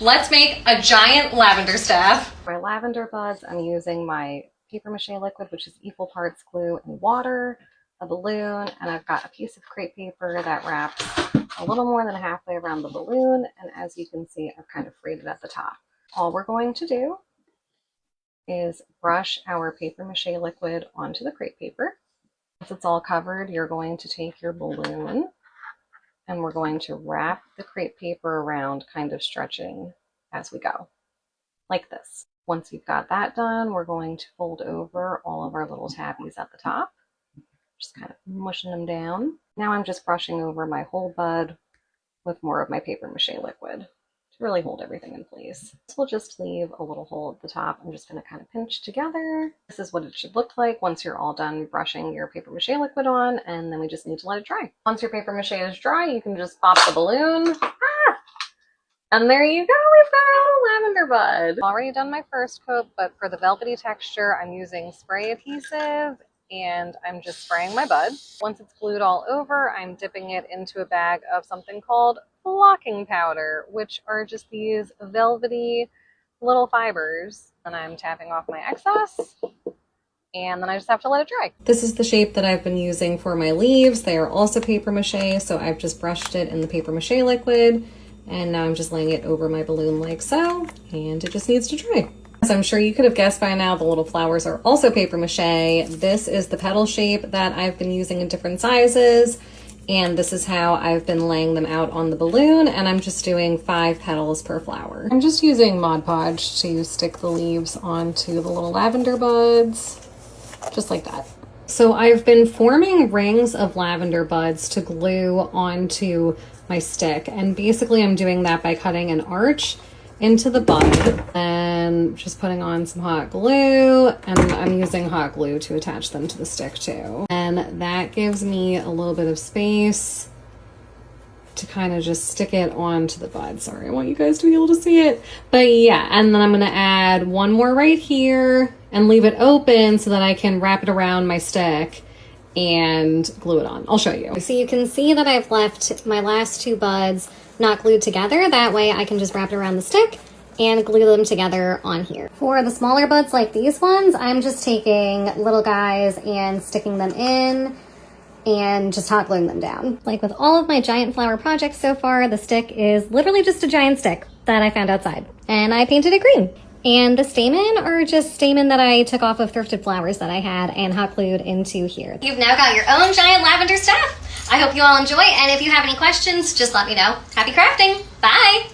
Let's make a giant lavender staff. For lavender buds, I'm using my paper mache liquid, which is equal parts glue and water, a balloon, and I've got a piece of crepe paper that wraps a little more than halfway around the balloon. And as you can see, I've kind of frayed it at the top. All we're going to do is brush our paper mache liquid onto the crepe paper. Once it's all covered, you're going to take your balloon and we're going to wrap the crepe paper around, kind of stretching as we go, like this. Once you've got that done, we're going to fold over all of our little tabbies at the top, just kind of mushing them down. Now I'm just brushing over my whole bud with more of my paper mache liquid to really hold everything in place. This will just leave a little hole at the top. I'm just going to kind of pinch together. This is what it should look like once you're all done brushing your paper mache liquid on, and then we just need to let it dry. Once your paper mache is dry, you can just pop the balloon. And there you go, we've got our little lavender bud. Already done my first coat, but for the velvety texture, I'm using spray adhesive and I'm just spraying my bud. Once it's glued all over, I'm dipping it into a bag of something called blocking powder, which are just these velvety little fibers. And I'm tapping off my excess, and then I just have to let it dry. This is the shape that I've been using for my leaves. They are also paper mache, so I've just brushed it in the paper mache liquid, and now I'm just laying it over my balloon like so, and it just needs to dry. As I'm sure you could have guessed by now, the little flowers are also paper mache. This is the petal shape that I've been using in different sizes, and this is how I've been laying them out on the balloon, and I'm just doing 5 petals per flower. I'm just using Mod Podge to stick the leaves onto the little lavender buds, just like that. So I've been forming rings of lavender buds to glue onto my stick, and basically I'm doing that by cutting an arch into the bud and just putting on some hot glue, and I'm using hot glue to attach them to the stick too. And that gives me a little bit of space to kind of just stick it onto the bud. Sorry, I want you guys to be able to see it. But yeah, and then I'm gonna add one more right here and leave it open so that I can wrap it around my stick and glue it on. I'll show you. So you can see that I've left my last 2 buds not glued together. That way I can just wrap it around the stick and glue them together on here. For the smaller buds like these ones, I'm just taking little guys and sticking them in and just hot gluing them down. Like with all of my giant flower projects so far, the stick is literally just a giant stick that I found outside, and I painted it green. And the stamen are just stamen that I took off of thrifted flowers that I had and hot glued into here. You've now got your own giant lavender staff. I hope you all enjoy, and if you have any questions, just let me know. Happy crafting! Bye!